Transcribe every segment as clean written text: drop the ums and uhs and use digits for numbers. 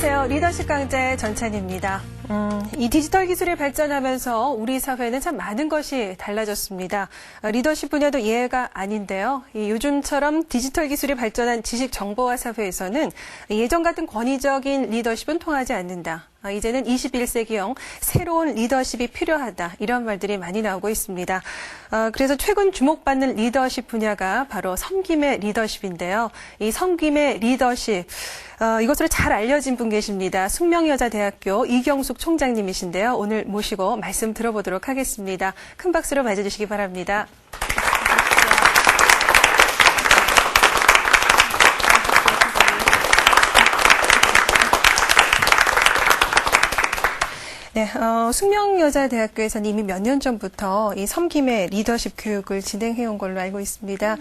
안녕하세요. 리더십 강좌의 전찬입니다. 이 디지털 기술이 발전하면서 우리 사회는 참 많은 것이 달라졌습니다. 리더십 분야도 예외가 아닌데요. 요즘처럼 디지털 기술이 발전한 지식 정보화 사회에서는 예전 같은 권위적인 리더십은 통하지 않는다. 이제는 21세기형 새로운 리더십이 필요하다. 이런 말들이 많이 나오고 있습니다. 그래서 최근 주목받는 리더십 분야가 바로 섬김의 리더십인데요. 이 섬김의 리더십, 이것으로 잘 알려진 분 계십니다. 숙명여자대학교 이경숙 총장님이신데요. 오늘 모시고 말씀 들어보도록 하겠습니다. 큰 박수로 맞아주시기 바랍니다. 네, 숙명여자대학교에서는 이미 몇 년 전부터 이 섬김의 리더십 교육을 진행해온 걸로 알고 있습니다.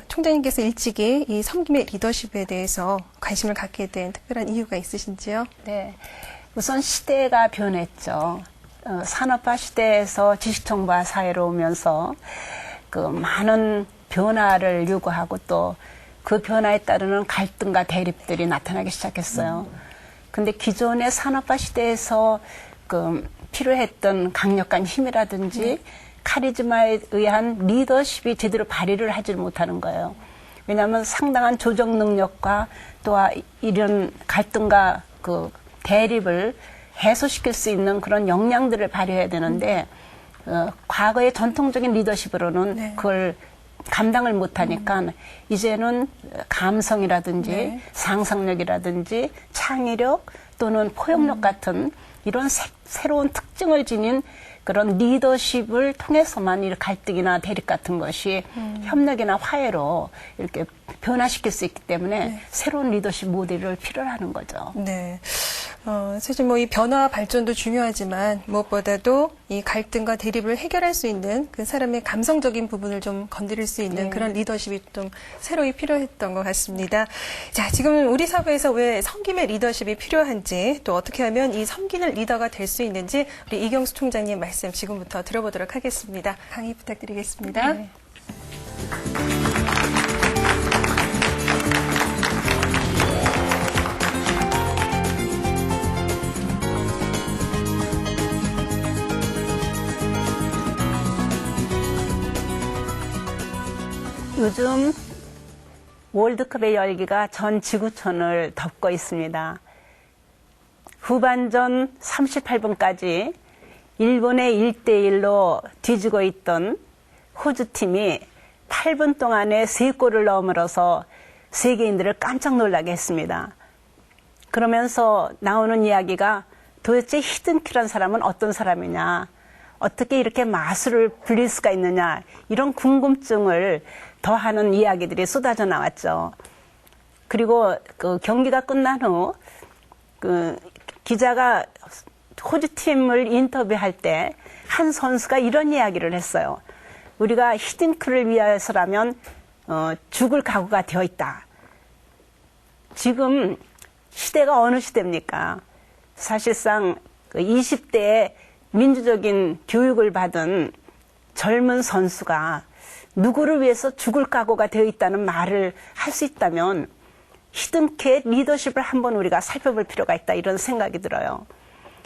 총장님께서 일찍이 이 섬김의 리더십에 대해서 관심을 갖게 된 특별한 이유가 있으신지요? 네, 우선 시대가 변했죠. 산업화 시대에서 지식정보화 사회로 오면서 그 많은 변화를 요구하고 또 그 변화에 따르는 갈등과 대립들이 나타나기 시작했어요. 근데 기존의 산업화 시대에서 그 필요했던 강력한 힘이라든지 카리즈마에 의한 리더십이 제대로 발휘를 하지 못하는 거예요. 왜냐하면 상당한 조정 능력과 또한 이런 갈등과 그 대립을 해소시킬 수 있는 그런 역량들을 발휘해야 되는데 과거의 전통적인 리더십으로는 그걸 감당을 못하니까 이제는 감성이라든지 상상력이라든지 창의력 또는 포용력 같은 이런 새로운 특징을 지닌 그런 리더십을 통해서만 이 갈등이나 대립 같은 것이 협력이나 화해로 이렇게 변화시킬 수 있기 때문에 새로운 리더십 모델을 필요로 하는 거죠. 네. 사실 뭐 이 변화 발전도 중요하지만 무엇보다도 이 갈등과 대립을 해결할 수 있는 그 사람의 감성적인 부분을 좀 건드릴 수 있는 그런 리더십이 좀 새로이 필요했던 것 같습니다. 자, 지금 우리 사회에서 왜 섬김의 리더십이 필요한지 또 어떻게 하면 이 섬기는 리더가 될 수 있는지 우리 이경수 총장님 말씀 지금부터 들어보도록 하겠습니다. 강의 부탁드리겠습니다. 네. 요즘 월드컵의 열기가 전 지구촌을 덮고 있습니다. 후반전 38분까지 일본의 1대1로 뒤지고 있던 호주팀이 8분 동안에 3골을 넣음으로써 세계인들을 깜짝 놀라게 했습니다. 그러면서 나오는 이야기가 도대체 히든키란 사람은 어떤 사람이냐, 어떻게 이렇게 마술을 부릴 수가 있느냐, 이런 궁금증을 더하는 이야기들이 쏟아져 나왔죠. 그리고 그 경기가 끝난 후 그 기자가 호주팀을 인터뷰할 때 한 선수가 이런 이야기를 했어요. 우리가 히딩크를 위해서라면 죽을 각오가 되어 있다. 지금 시대가 어느 시대입니까? 사실상 20대에 민주적인 교육을 받은 젊은 선수가 누구를 위해서 죽을 각오가 되어 있다는 말을 할 수 있다면 히든키의 리더십을 한번 우리가 살펴볼 필요가 있다, 이런 생각이 들어요.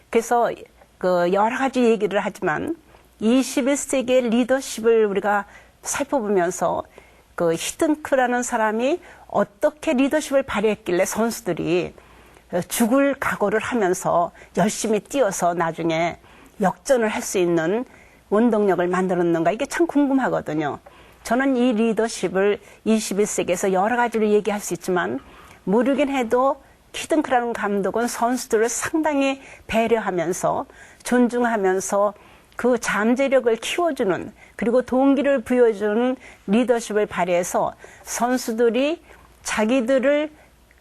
그래서 그 여러 가지 얘기를 하지만 21세기의 리더십을 우리가 살펴보면서 그 히든크라는 사람이 어떻게 리더십을 발휘했길래 선수들이 죽을 각오를 하면서 열심히 뛰어서 나중에 역전을 할 수 있는 원동력을 만들었는가, 이게 참 궁금하거든요. 저는 이 리더십을 21세기에서 여러 가지를 얘기할 수 있지만 모르긴 해도 히든크라는 감독은 선수들을 상당히 배려하면서 존중하면서 그 잠재력을 키워주는, 그리고 동기를 부여주는 리더십을 발휘해서 선수들이 자기들을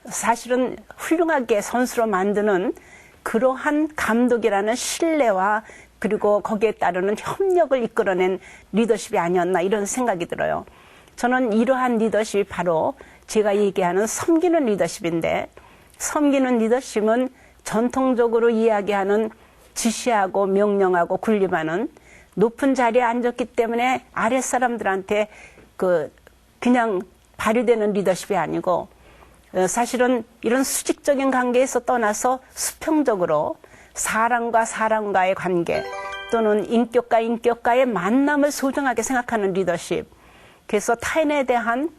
사실은 훌륭하게 선수로 만드는 그러한 감독이라는 신뢰와 그리고 거기에 따르는 협력을 이끌어낸 리더십이 아니었나, 이런 생각이 들어요. 저는 이러한 리더십이 바로 제가 얘기하는 섬기는 리더십인데, 섬기는 리더십은 전통적으로 이야기하는 지시하고 명령하고 군림하는, 높은 자리에 앉았기 때문에 아랫사람들한테 그냥 발휘되는 리더십이 아니고 사실은 이런 수직적인 관계에서 떠나서 수평적으로 사람과 사람과의 관계 또는 인격과 인격과의 만남을 소중하게 생각하는 리더십. 그래서 타인에 대한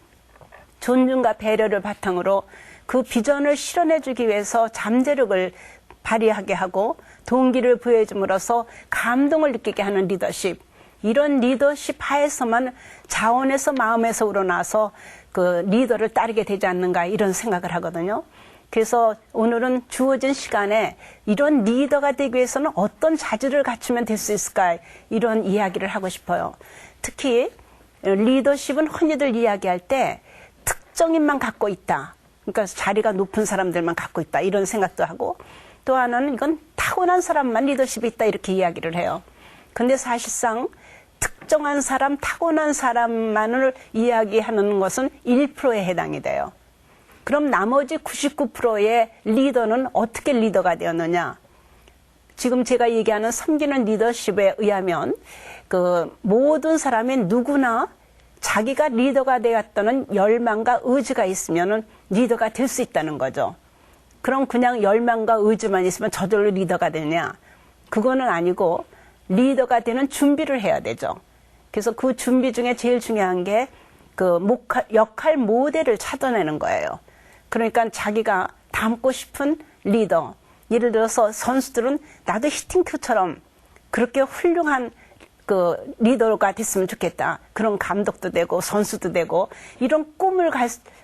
존중과 배려를 바탕으로 그 비전을 실현해주기 위해서 잠재력을 발휘하게 하고 동기를 부여해줌으로써 감동을 느끼게 하는 리더십. 이런 리더십 하에서만 자원에서 마음에서 우러나서 그 리더를 따르게 되지 않는가 이런 생각을 하거든요. 그래서 오늘은 주어진 시간에 이런 리더가 되기 위해서는 어떤 자질을 갖추면 될 수 있을까 이런 이야기를 하고 싶어요. 특히 리더십은 흔히들 이야기할 때 특정인만 갖고 있다. 그러니까 자리가 높은 사람들만 갖고 있다 이런 생각도 하고 또 하나는 이건 타고난 사람만 리더십이 있다 이렇게 이야기를 해요. 근데 사실상 특정한 사람, 타고난 사람만을 이야기하는 것은 1%에 해당이 돼요. 그럼 나머지 99%의 리더는 어떻게 리더가 되었느냐? 지금 제가 얘기하는 섬기는 리더십에 의하면 그 모든 사람이 누구나 자기가 리더가 되었다는 열망과 의지가 있으면 리더가 될 수 있다는 거죠. 그럼 그냥 열망과 의지만 있으면 저절로 리더가 되냐? 그거는 아니고 리더가 되는 준비를 해야 되죠. 그래서 그 준비 중에 제일 중요한 게 그 역할 모델을 찾아내는 거예요. 그러니까 자기가 닮고 싶은 리더. 예를 들어서 선수들은 나도 히팅크처럼 그렇게 훌륭한 그 리더가 됐으면 좋겠다. 그런 감독도 되고 선수도 되고 이런 꿈을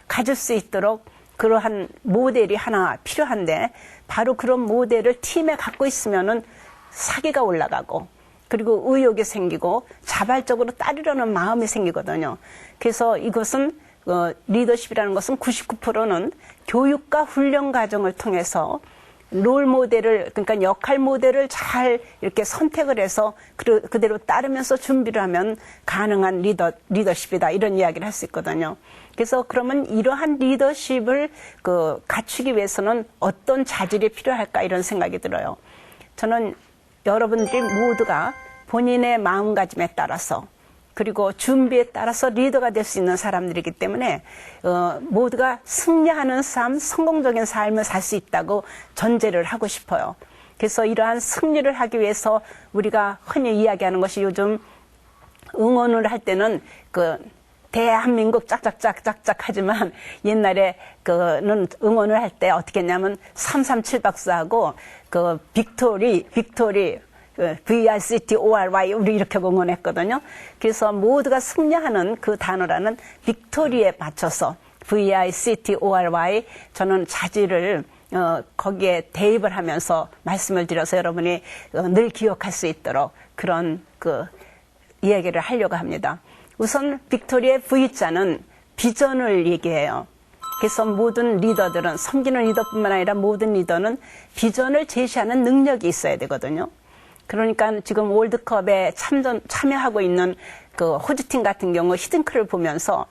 가질 수 있도록 그러한 모델이 하나 필요한데 바로 그런 모델을 팀에 갖고 있으면은 사기가 올라가고 그리고 의욕이 생기고 자발적으로 따르려는 마음이 생기거든요. 그래서 이것은 리더십이라는 것은 99%는 교육과 훈련 과정을 통해서 롤 모델을 그러니까 역할 모델을 잘 이렇게 선택을 해서 그대로 따르면서 준비를 하면 가능한 리더십이다 이런 이야기를 할 수 있거든요. 그래서 그러면 이러한 리더십을 갖추기 위해서는 어떤 자질이 필요할까 이런 생각이 들어요. 저는 여러분들이 모두가 본인의 마음가짐에 따라서 그리고 준비에 따라서 리더가 될 수 있는 사람들이기 때문에 모두가 승리하는 삶, 성공적인 삶을 살 수 있다고 전제를 하고 싶어요. 그래서 이러한 승리를 하기 위해서 우리가 흔히 이야기하는 것이 요즘 응원을 할 때는 대한민국 짝짝짝짝짝 하지만 옛날에 그는 응원을 할 때 어떻게 했냐면 337박스하고 빅토리 VICTORY 우리 이렇게 응원했거든요. 그래서 모두가 승리하는 그 단어라는 빅토리에 맞춰서 VICTORY 저는 자질을 거기에 대입을 하면서 말씀을 드려서 여러분이 늘 기억할 수 있도록 그런 이야기를 하려고 합니다. 우선 빅토리의 V자는 비전을 얘기해요. 그래서 모든 리더들은 섬기는 리더뿐만 아니라 모든 리더는 비전을 제시하는 능력이 있어야 되거든요. 그러니까 지금 월드컵에 참여하고 있는 호주팀 같은 경우 히딩크를 보면서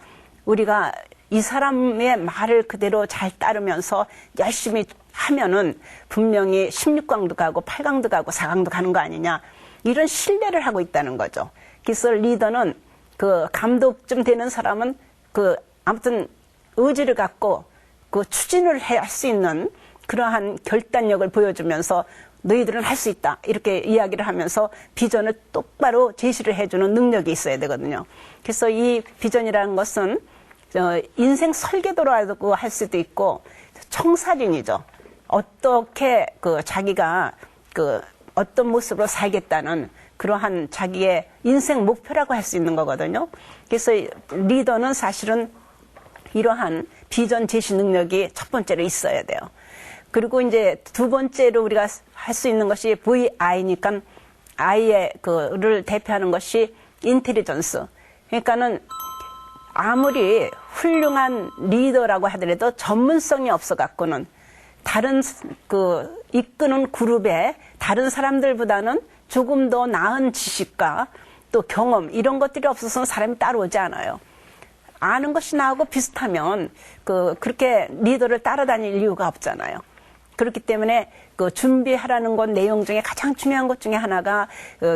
우리가 이 사람의 말을 그대로 잘 따르면서 열심히 하면은 분명히 16강도 가고 8강도 가고 4강도 가는 거 아니냐 이런 신뢰를 하고 있다는 거죠. 그래서 리더는 감독쯤 되는 사람은 아무튼 의지를 갖고 추진을 할 수 있는 그러한 결단력을 보여주면서 너희들은 할 수 있다 이렇게 이야기를 하면서 비전을 똑바로 제시를 해주는 능력이 있어야 되거든요. 그래서 이 비전이라는 것은 인생 설계도라고 할 수도 있고 청사진이죠. 어떻게 자기가 어떤 모습으로 살겠다는 그러한 자기의 인생 목표라고 할 수 있는 거거든요. 그래서 리더는 사실은 이러한 비전 제시 능력이 첫 번째로 있어야 돼요. 그리고 이제 두 번째로 우리가 할 수 있는 것이 VI니까 I의 를 대표하는 것이 인텔리전스. 그러니까는 아무리 훌륭한 리더라고 하더라도 전문성이 없어 갖고는 다른 이끄는 그룹의 다른 사람들보다는 조금 더 나은 지식과 또 경험 이런 것들이 없어서는 사람이 따라오지 않아요. 아는 것이 나하고 비슷하면 그렇게 리더를 따라다닐 이유가 없잖아요. 그렇기 때문에 준비하라는 것 내용 중에 가장 중요한 것 중에 하나가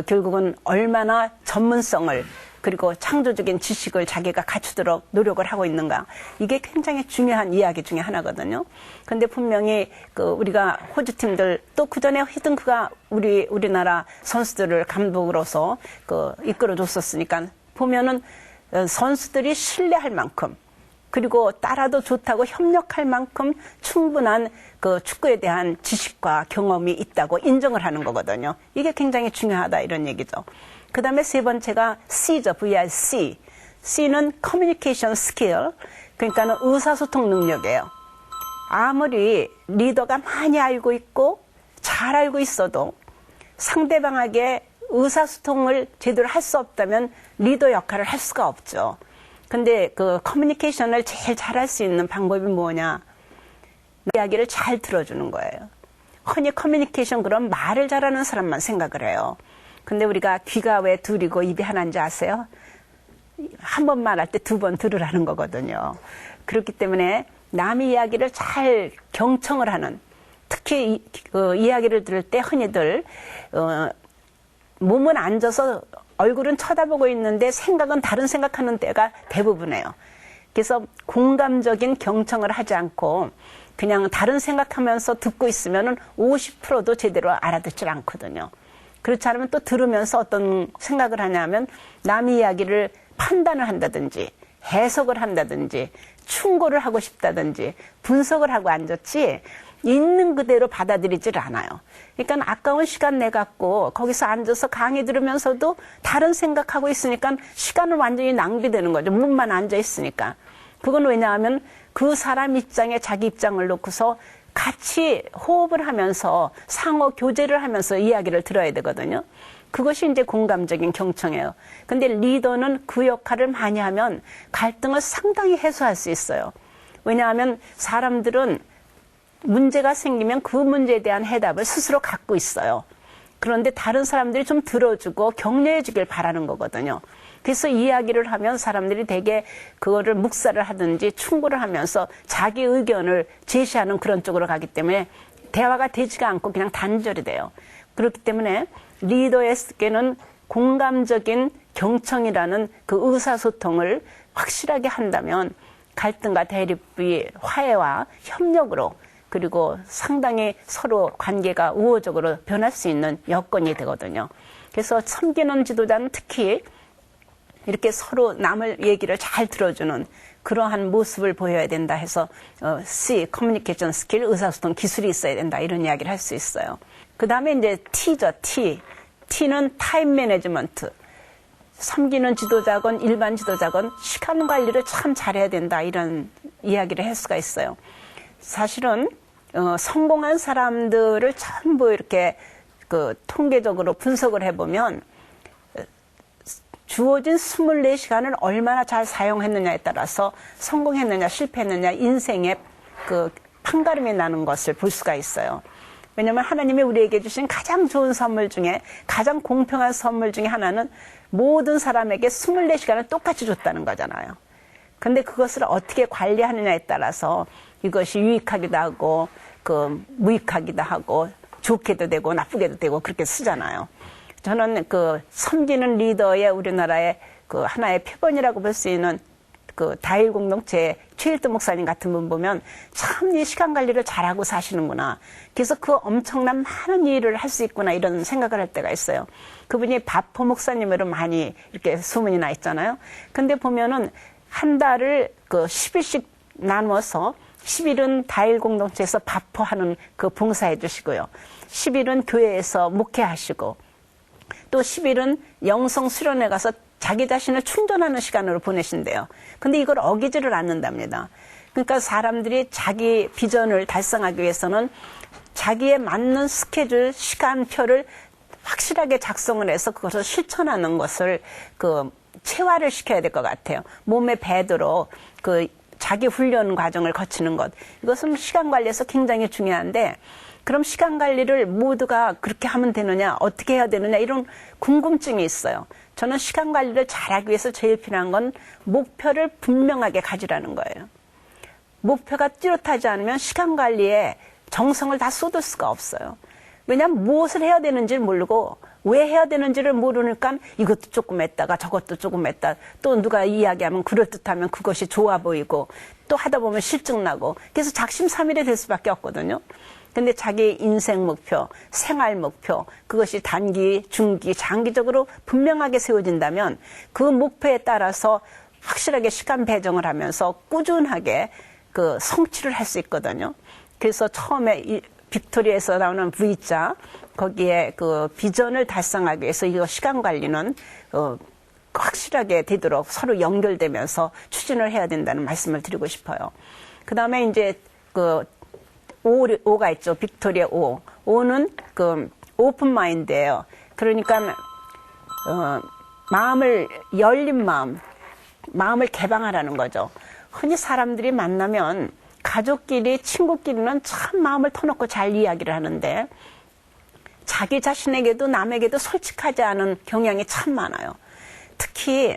결국은 얼마나 전문성을 그리고 창조적인 지식을 자기가 갖추도록 노력을 하고 있는가. 이게 굉장히 중요한 이야기 중에 하나거든요. 근데 분명히 우리가 호주 팀들 또 그전에 히든크가 우리나라 선수들을 감독으로서 이끌어줬었으니까 보면은 선수들이 신뢰할 만큼 그리고 따라도 좋다고 협력할 만큼 충분한 축구에 대한 지식과 경험이 있다고 인정을 하는 거거든요. 이게 굉장히 중요하다 이런 얘기죠. 그 다음에 세 번째가 C죠. VRC. C는 Communication Skill. 그러니까는 의사소통 능력이에요. 아무리 리더가 많이 알고 있고 잘 알고 있어도 상대방에게 의사소통을 제대로 할 수 없다면 리더 역할을 할 수가 없죠. 근데 커뮤니케이션을 제일 잘할 수 있는 방법이 뭐냐? 이야기를 잘 들어주는 거예요. 흔히 커뮤니케이션 그럼 말을 잘하는 사람만 생각을 해요. 근데 우리가 귀가 왜 둘이고 입이 하나인지 아세요? 한 번 말할 때 두 번 들으라는 거거든요. 그렇기 때문에 남의 이야기를 잘 경청을 하는, 특히 이야기를 들을 때 흔히들 몸은 앉아서 얼굴은 쳐다보고 있는데 생각은 다른 생각하는 때가 대부분이에요. 그래서 공감적인 경청을 하지 않고 그냥 다른 생각하면서 듣고 있으면 50%도 제대로 알아듣질 않거든요. 그렇지 않으면 또 들으면서 어떤 생각을 하냐면 남의 이야기를 판단을 한다든지 해석을 한다든지 충고를 하고 싶다든지 분석을 하고 앉았지 있는 그대로 받아들이질 않아요. 그러니까 아까운 시간 내갖고 거기서 앉아서 강의 들으면서도 다른 생각하고 있으니까 시간은 완전히 낭비되는 거죠. 몸만 앉아 있으니까. 그건 왜냐하면 그 사람 입장에 자기 입장을 놓고서 같이 호흡을 하면서 상호 교제를 하면서 이야기를 들어야 되거든요. 그것이 이제 공감적인 경청이에요. 근데 리더는 그 역할을 많이 하면 갈등을 상당히 해소할 수 있어요. 왜냐하면 사람들은 문제가 생기면 그 문제에 대한 해답을 스스로 갖고 있어요. 그런데 다른 사람들이 좀 들어주고 격려해 주길 바라는 거거든요. 그래서 이야기를 하면 사람들이 되게 그거를 묵살을 하든지 충고를 하면서 자기 의견을 제시하는 그런 쪽으로 가기 때문에 대화가 되지가 않고 그냥 단절이 돼요. 그렇기 때문에 리더에게는 공감적인 경청이라는 그 의사소통을 확실하게 한다면 갈등과 대립이 화해와 협력으로 그리고 상당히 서로 관계가 우호적으로 변할 수 있는 여건이 되거든요. 그래서 섬기는 지도자는 특히 이렇게 서로 남을 얘기를 잘 들어주는 그러한 모습을 보여야 된다 해서 C, 커뮤니케이션 스킬, 의사소통 기술이 있어야 된다 이런 이야기를 할 수 있어요. 그 다음에 이제 T죠, T. T는 타임 매니지먼트. 섬기는 지도자건 일반 지도자건 시간 관리를 참 잘해야 된다 이런 이야기를 할 수가 있어요. 사실은 성공한 사람들을 전부 이렇게 통계적으로 분석을 해보면 주어진 24시간을 얼마나 잘 사용했느냐에 따라서 성공했느냐 실패했느냐 인생의 판가름이 나는 것을 볼 수가 있어요. 왜냐하면 하나님이 우리에게 주신 가장 좋은 선물 중에 가장 공평한 선물 중에 하나는 모든 사람에게 24시간을 똑같이 줬다는 거잖아요. 근데 그것을 어떻게 관리하느냐에 따라서 이것이 유익하기도 하고 무익하기도 하고 좋게도 되고 나쁘게도 되고 그렇게 쓰잖아요. 저는 섬기는 리더의 우리나라의 하나의 표본이라고 볼 수 있는 다일 공동체 최일도 목사님 같은 분 보면 참 이 시간 관리를 잘하고 사시는구나. 그래서 그 엄청난 많은 일을 할 수 있구나 이런 생각을 할 때가 있어요. 그분이 바포 목사님으로 많이 이렇게 소문이 나 있잖아요. 근데 보면은 한 달을 10일씩 나누어서 10일은 다일 공동체에서 바포하는 봉사해 주시고요. 10일은 교회에서 목회하시고 또 10일은 영성 수련회 가서 자기 자신을 충전하는 시간으로 보내신대요. 근데 이걸 어기지를 않는답니다. 그러니까 사람들이 자기 비전을 달성하기 위해서는 자기에 맞는 스케줄, 시간표를 확실하게 작성을 해서 그것을 실천하는 것을 체화를 시켜야 될 것 같아요. 몸에 배도록 자기 훈련 과정을 거치는 것. 이것은 시간 관리에서 굉장히 중요한데 그럼 시간 관리를 모두가 그렇게 하면 되느냐, 어떻게 해야 되느냐 이런 궁금증이 있어요. 저는 시간 관리를 잘하기 위해서 제일 필요한 건 목표를 분명하게 가지라는 거예요. 목표가 뚜렷하지 않으면 시간 관리에 정성을 다 쏟을 수가 없어요. 왜냐하면 무엇을 해야 되는지를 모르고 왜 해야 되는지를 모르니까 이것도 조금 했다가 저것도 조금 했다. 또 누가 이야기하면 그럴듯하면 그것이 좋아 보이고 또 하다 보면 실증나고 그래서 작심삼일이 될 수밖에 없거든요. 근데 자기 인생 목표, 생활 목표, 그것이 단기, 중기, 장기적으로 분명하게 세워진다면 그 목표에 따라서 확실하게 시간 배정을 하면서 꾸준하게 그 성취를 할 수 있거든요. 그래서 처음에 이 빅토리에서 나오는 V자, 거기에 그 비전을 달성하기 위해서 이 시간 관리는 확실하게 되도록 서로 연결되면서 추진을 해야 된다는 말씀을 드리고 싶어요. 그 다음에 이제 그 O가 있죠. 빅토리의 O. O는 그 오픈 마인드예요. 그러니까 마음을 열린 마음을 개방하라는 거죠. 흔히 사람들이 만나면 가족끼리, 친구끼리는 참 마음을 터놓고 잘 이야기를 하는데 자기 자신에게도 남에게도 솔직하지 않은 경향이 참 많아요. 특히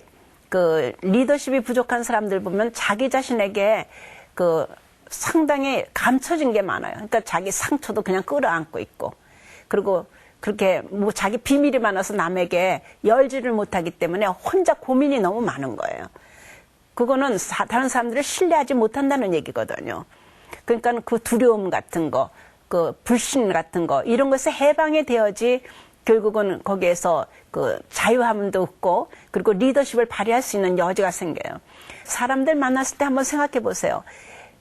그 리더십이 부족한 사람들 보면 자기 자신에게 그 상당히 감춰진 게 많아요. 그러니까 자기 상처도 그냥 끌어안고 있고 그리고 그렇게 뭐 자기 비밀이 많아서 남에게 열지를 못하기 때문에 혼자 고민이 너무 많은 거예요. 그거는 다른 사람들을 신뢰하지 못한다는 얘기거든요. 그러니까 그 두려움 같은 거, 그 불신 같은 거 이런 것에 해방이 되어야지 결국은 거기에서 그 자유함도 없고 그리고 리더십을 발휘할 수 있는 여지가 생겨요. 사람들 만났을 때 한번 생각해 보세요.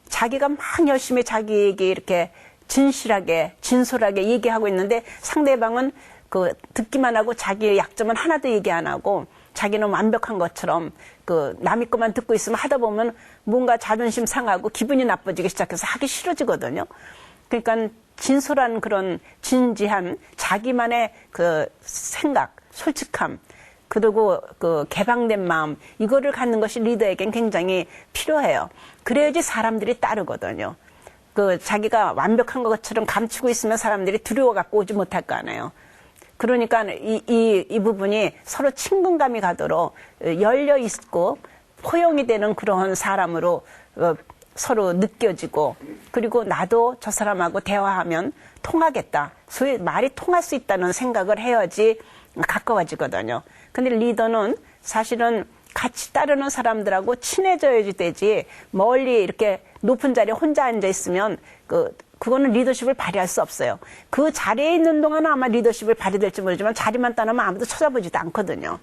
자기가 막 열심히 자기에게 이렇게 진실하게 진솔하게 얘기하고 있는데 상대방은 그 듣기만 하고 자기의 약점은 하나도 얘기 안 하고 자기는 완벽한 것처럼 그 남의 것만 듣고 있으면 하다 보면 뭔가 자존심 상하고 기분이 나빠지기 시작해서 하기 싫어지거든요. 그러니까 진솔한 그런 진지한 자기만의 그 생각, 솔직함, 그리고 그 개방된 마음 이거를 갖는 것이 리더에겐 굉장히 필요해요. 그래야지 사람들이 따르거든요. 그 자기가 완벽한 것처럼 감추고 있으면 사람들이 두려워 갖고 오지 못할 거 아니에요. 그러니까 이 부분이 서로 친근감이 가도록 열려 있고 포용이 되는 그런 사람으로 서로 느껴지고 그리고 나도 저 사람하고 대화하면 통하겠다. 소위 말이 통할 수 있다는 생각을 해야지 가까워지거든요. 근데 리더는 사실은 같이 따르는 사람들하고 친해져야지 되지 멀리 이렇게 높은 자리에 혼자 앉아 있으면 그거는 리더십을 발휘할 수 없어요. 그 자리에 있는 동안은 아마 리더십을 발휘될지 모르지만 자리만 떠나면 아무도 쳐다보지도 않거든요.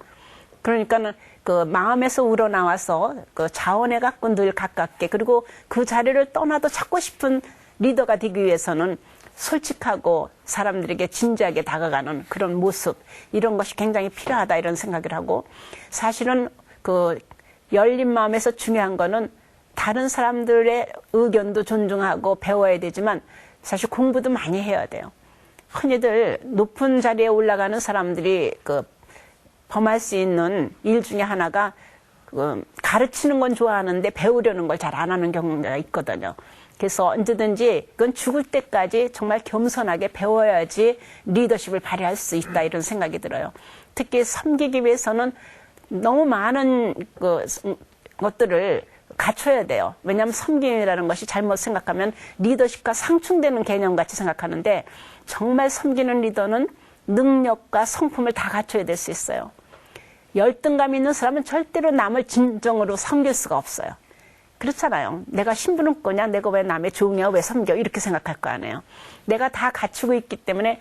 그러니까는 그 마음에서 우러나와서 그 자원에 갖고 늘 가깝게 그리고 그 자리를 떠나도 찾고 싶은 리더가 되기 위해서는 솔직하고 사람들에게 진지하게 다가가는 그런 모습 이런 것이 굉장히 필요하다 이런 생각을 하고 사실은 그 열린 마음에서 중요한 거는 다른 사람들의 의견도 존중하고 배워야 되지만 사실 공부도 많이 해야 돼요. 흔히들 높은 자리에 올라가는 사람들이 그 범할 수 있는 일 중에 하나가 가르치는 건 좋아하는데 배우려는 걸 잘 안 하는 경우가 있거든요. 그래서 언제든지 그건 죽을 때까지 정말 겸손하게 배워야지 리더십을 발휘할 수 있다 이런 생각이 들어요. 특히 섬기기 위해서는 너무 많은 것들을 갖춰야 돼요. 왜냐하면 섬김이라는 것이 잘못 생각하면 리더십과 상충되는 개념같이 생각하는데 정말 섬기는 리더는 능력과 성품을 다 갖춰야 될 수 있어요. 열등감 있는 사람은 절대로 남을 진정으로 섬길 수가 없어요. 그렇잖아요. 내가 신부는 거냐? 내가 왜 남의 종이야? 왜 섬겨? 이렇게 생각할 거 아니에요. 내가 다 갖추고 있기 때문에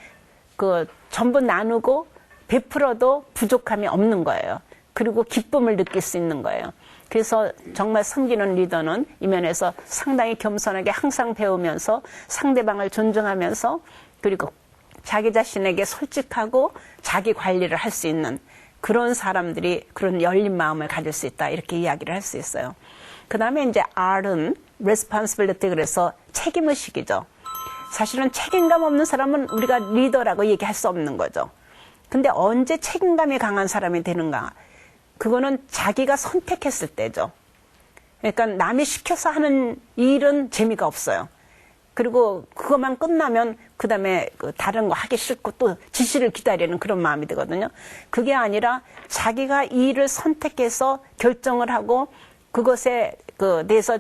전부 나누고 베풀어도 부족함이 없는 거예요. 그리고 기쁨을 느낄 수 있는 거예요. 그래서 정말 섬기는 리더는 이 면에서 상당히 겸손하게 항상 배우면서 상대방을 존중하면서 그리고 자기 자신에게 솔직하고 자기 관리를 할 수 있는 그런 사람들이 그런 열린 마음을 가질 수 있다 이렇게 이야기를 할 수 있어요. 그 다음에 이제 R은 responsibility 그래서 책임의식이죠. 사실은 책임감 없는 사람은 우리가 리더라고 얘기할 수 없는 거죠. 근데 언제 책임감이 강한 사람이 되는가? 그거는 자기가 선택했을 때죠. 그러니까 남이 시켜서 하는 일은 재미가 없어요. 그리고 그것만 끝나면 그 다음에 다른 거 하기 싫고 또 지시를 기다리는 그런 마음이 되거든요. 그게 아니라 자기가 일을 선택해서 결정을 하고 그것에 대해서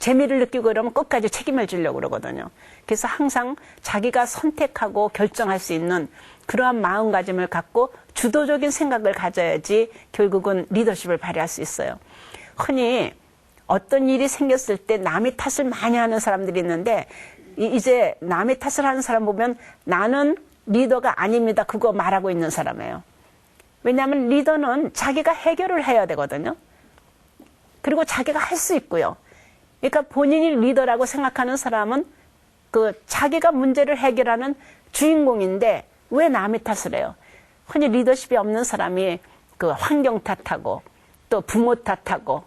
재미를 느끼고 그러면 끝까지 책임을 지려고 그러거든요. 그래서 항상 자기가 선택하고 결정할 수 있는 그러한 마음가짐을 갖고 주도적인 생각을 가져야지 결국은 리더십을 발휘할 수 있어요. 흔히 어떤 일이 생겼을 때 남의 탓을 많이 하는 사람들이 있는데 이제 남의 탓을 하는 사람 보면 나는 리더가 아닙니다. 그거 말하고 있는 사람이에요. 왜냐하면 리더는 자기가 해결을 해야 되거든요. 그리고 자기가 할 수 있고요. 그러니까 본인이 리더라고 생각하는 사람은 그 자기가 문제를 해결하는 주인공인데 왜 남의 탓을 해요? 흔히 리더십이 없는 사람이 그 환경 탓하고 또 부모 탓하고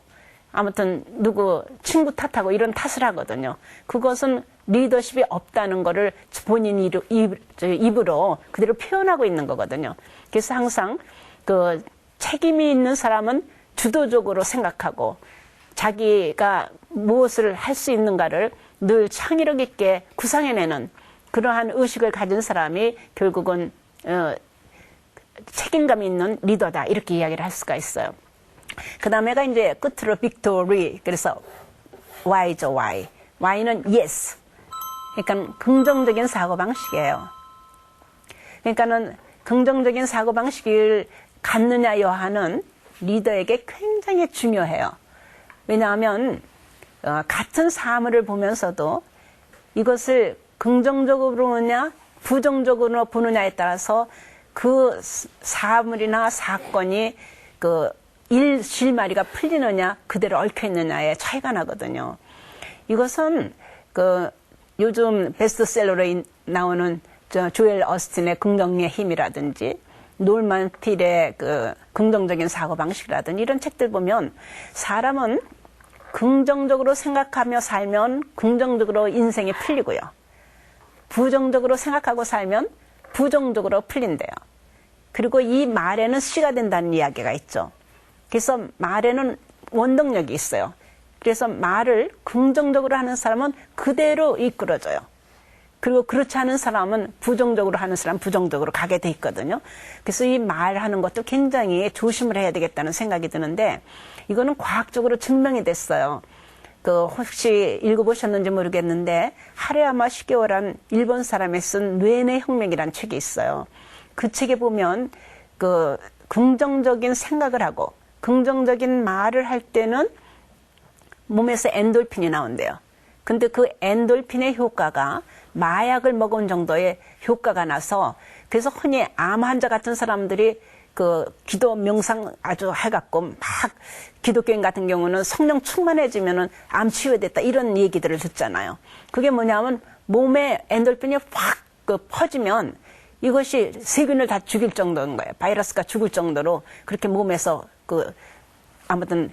아무튼 누구 친구 탓하고 이런 탓을 하거든요. 그것은 리더십이 없다는 거를 본인 입으로 그대로 표현하고 있는 거거든요. 그래서 항상 그 책임이 있는 사람은 주도적으로 생각하고 자기가 무엇을 할 수 있는가를 늘 창의력 있게 구상해내는 그러한 의식을 가진 사람이 결국은 책임감 있는 리더다 이렇게 이야기를 할 수가 있어요. 그 다음에가 이제 끝으로 빅토리. 그래서 Y죠, Y. Y는 yes. 그러니까 긍정적인 사고방식이에요. 그러니까는 긍정적인 사고방식을 갖느냐 여하는 리더에게 굉장히 중요해요. 왜냐하면 같은 사물을 보면서도 이것을 긍정적으로 보느냐 부정적으로 보느냐에 따라서 그 사물이나 사건이 그 실마리가 풀리느냐 그대로 얽혀있느냐에 차이가 나거든요. 이것은 그 요즘 베스트셀러로 나오는 조엘 어스틴의 긍정의 힘이라든지 놀만 필의 그 긍정적인 사고방식이라든지 이런 책들 보면 사람은 긍정적으로 생각하며 살면 긍정적으로 인생이 풀리고요. 부정적으로 생각하고 살면 부정적으로 풀린대요. 그리고 이 말에는 씨가 된다는 이야기가 있죠. 그래서 말에는 원동력이 있어요. 그래서 말을 긍정적으로 하는 사람은 그대로 이끌어져요. 그리고 그렇지 않은 사람은 부정적으로 하는 사람은 부정적으로 가게 돼 있거든요. 그래서 이 말하는 것도 굉장히 조심을 해야 되겠다는 생각이 드는데 이거는 과학적으로 증명이 됐어요. 그 혹시 읽어보셨는지 모르겠는데 하레야마 시게오란 일본 사람이 쓴 뇌내 혁명이라는 책이 있어요. 그 책에 보면 그 긍정적인 생각을 하고 긍정적인 말을 할 때는 몸에서 엔돌핀이 나온대요. 근데 그 엔돌핀의 효과가 마약을 먹은 정도의 효과가 나서 그래서 흔히 암 환자 같은 사람들이 그 기도 명상 아주 해갖고 막 기독교인 같은 경우는 성령 충만해지면은 암 치유됐다 이런 얘기들을 듣잖아요. 그게 뭐냐면 몸에 엔돌핀이 확 그 퍼지면 이것이 세균을 다 죽일 정도인 거예요. 바이러스가 죽을 정도로 그렇게 몸에서 그 아무튼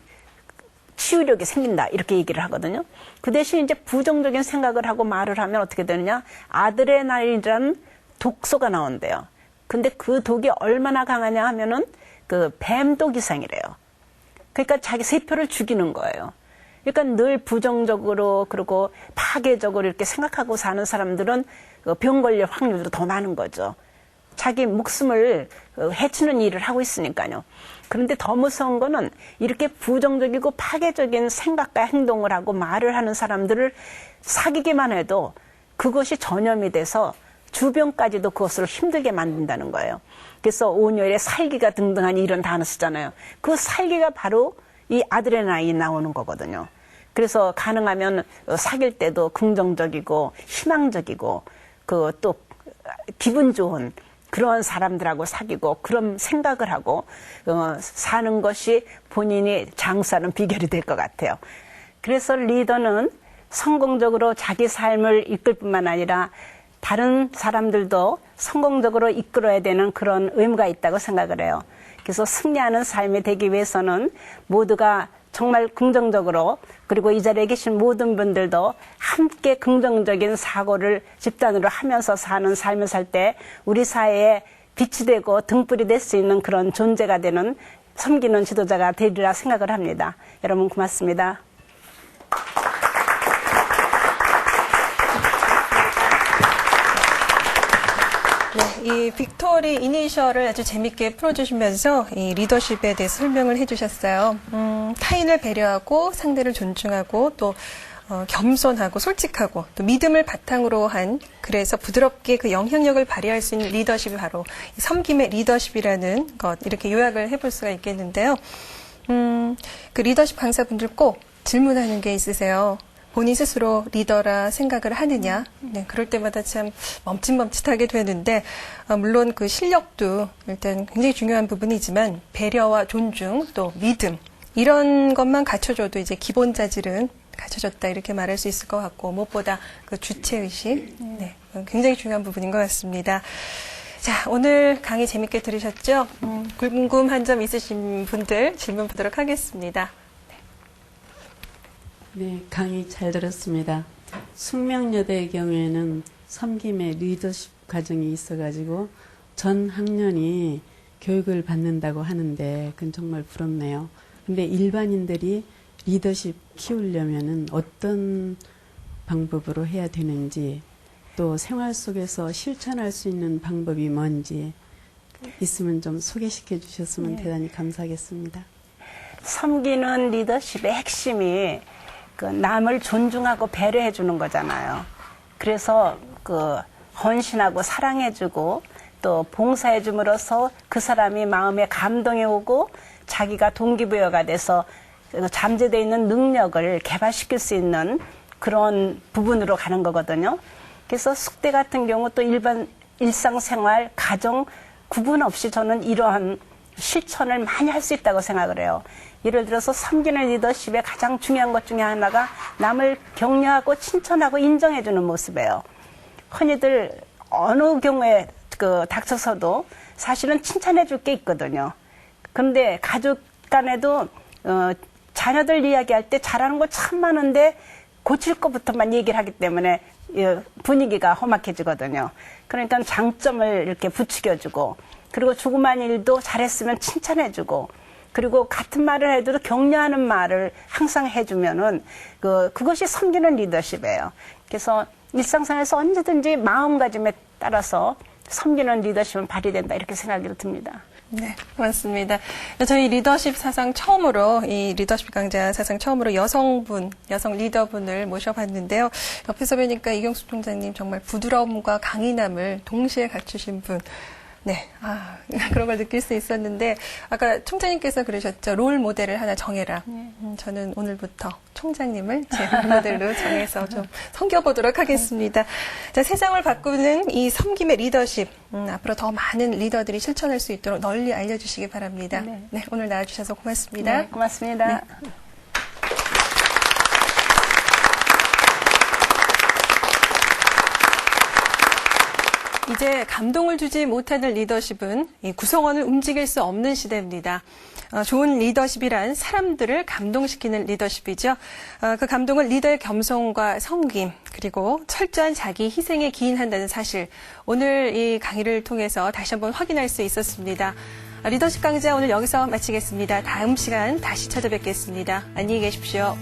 치유력이 생긴다 이렇게 얘기를 하거든요. 그 대신 이제 부정적인 생각을 하고 말을 하면 어떻게 되느냐 아드레날린이라는 독소가 나온대요. 근데 그 독이 얼마나 강하냐 하면은 그 뱀독 이상이래요. 그러니까 자기 세포를 죽이는 거예요. 그러니까 늘 부정적으로 그리고 파괴적으로 이렇게 생각하고 사는 사람들은 병 걸릴 확률도 더 많은 거죠. 자기 목숨을 해치는 일을 하고 있으니까요. 그런데 더 무서운 거는 이렇게 부정적이고 파괴적인 생각과 행동을 하고 말을 하는 사람들을 사귀기만 해도 그것이 전염이 돼서 주변까지도 그것을 힘들게 만든다는 거예요. 그래서 온열에 살기가 등등하니 이런 단어 쓰잖아요. 그 살기가 바로 이 아드레날린이 나오는 거거든요. 그래서 가능하면 사귈 때도 긍정적이고 희망적이고 그 또 기분 좋은 그런 사람들하고 사귀고 그런 생각을 하고 사는 것이 본인이 장수하는 비결이 될 것 같아요. 그래서 리더는 성공적으로 자기 삶을 이끌 뿐만 아니라 다른 사람들도 성공적으로 이끌어야 되는 그런 의무가 있다고 생각을 해요. 그래서 승리하는 삶이 되기 위해서는 모두가 정말 긍정적으로 그리고 이 자리에 계신 모든 분들도 함께 긍정적인 사고를 집단으로 하면서 사는 삶을 살 때 우리 사회에 빛이 되고 등불이 될 수 있는 그런 존재가 되는 섬기는 지도자가 되리라 생각을 합니다. 여러분 고맙습니다. 네, 이 빅토리 이니셜을 아주 재밌게 풀어주시면서 이 리더십에 대해 설명을 해주셨어요. 타인을 배려하고 상대를 존중하고 또 겸손하고 솔직하고 또 믿음을 바탕으로 한 그래서 부드럽게 그 영향력을 발휘할 수 있는 리더십이 바로 이 섬김의 리더십이라는 것 이렇게 요약을 해볼 수가 있겠는데요. 그 리더십 강사분들 꼭 질문하는 게 있으세요. 본인 스스로 리더라 생각을 하느냐? 네, 그럴 때마다 참 멈칫멈칫하게 되는데, 물론 그 실력도 일단 굉장히 중요한 부분이지만, 배려와 존중, 또 믿음, 이런 것만 갖춰줘도 이제 기본 자질은 갖춰졌다, 이렇게 말할 수 있을 것 같고, 무엇보다 그 주체의식, 네, 굉장히 중요한 부분인 것 같습니다. 자, 오늘 강의 재밌게 들으셨죠? 궁금한 점 있으신 분들 질문 보도록 하겠습니다. 네, 강의 잘 들었습니다. 숙명여대의 경우에는 섬김의 리더십 과정이 있어가지고 전 학년이 교육을 받는다고 하는데 그건 정말 부럽네요. 근데 일반인들이 리더십 키우려면은 어떤 방법으로 해야 되는지 또 생활 속에서 실천할 수 있는 방법이 뭔지 있으면 좀 소개시켜 주셨으면 대단히 감사하겠습니다. 섬기는 리더십의 핵심이 그 남을 존중하고 배려해 주는 거잖아요. 그래서 그 헌신하고 사랑해 주고 또 봉사해 줌으로써 그 사람이 마음에 감동이 오고 자기가 동기부여가 돼서 잠재되어 있는 능력을 개발시킬 수 있는 그런 부분으로 가는 거거든요. 그래서 숙대 같은 경우 또 일반 일상생활, 가정 구분 없이 저는 이러한 실천을 많이 할 수 있다고 생각을 해요. 예를 들어서 섬기는 리더십의 가장 중요한 것 중에 하나가 남을 격려하고 칭찬하고 인정해주는 모습이에요. 흔히들 어느 경우에 닥쳐서도 사실은 칭찬해줄 게 있거든요. 그런데 가족 간에도 자녀들 이야기할 때 잘하는 거 참 많은데 고칠 것부터만 얘기를 하기 때문에 분위기가 험악해지거든요. 그러니까 장점을 이렇게 부추겨주고 그리고 조그만 일도 잘했으면 칭찬해주고 그리고 같은 말을 해도 격려하는 말을 항상 해주면은 그것이 섬기는 리더십이에요. 그래서 일상생활에서 언제든지 마음가짐에 따라서 섬기는 리더십은 발휘된다 이렇게 생각이 듭니다. 네, 고맙습니다. 저희 리더십 사상 처음으로, 이 리더십 강좌 사상 처음으로 여성 리더분을 모셔봤는데요. 옆에서 뵈니까 이경수 총장님 정말 부드러움과 강인함을 동시에 갖추신 분. 네, 그런 걸 느낄 수 있었는데, 아까 총장님께서 그러셨죠. 롤 모델을하나 정해라. 저는 오늘부터 총장님을 제 롤 모델로 정해서 좀 섬겨보도록 하겠습니다. 자, 세상을 바꾸는 이 섬김의 리더십, 앞으로 더 많은 리더들이 실천할 수 있도록 널리 알려주시기 바랍니다. 네, 오늘 나와주셔서 고맙습니다. 네, 고맙습니다. 네. 이제 감동을 주지 못하는 리더십은 이 구성원을 움직일 수 없는 시대입니다. 좋은 리더십이란 사람들을 감동시키는 리더십이죠. 그 감동은 리더의 겸손과 섬김 그리고 철저한 자기 희생에 기인한다는 사실 오늘 이 강의를 통해서 다시 한번 확인할 수 있었습니다. 리더십 강좌 오늘 여기서 마치겠습니다. 다음 시간 다시 찾아뵙겠습니다. 안녕히 계십시오.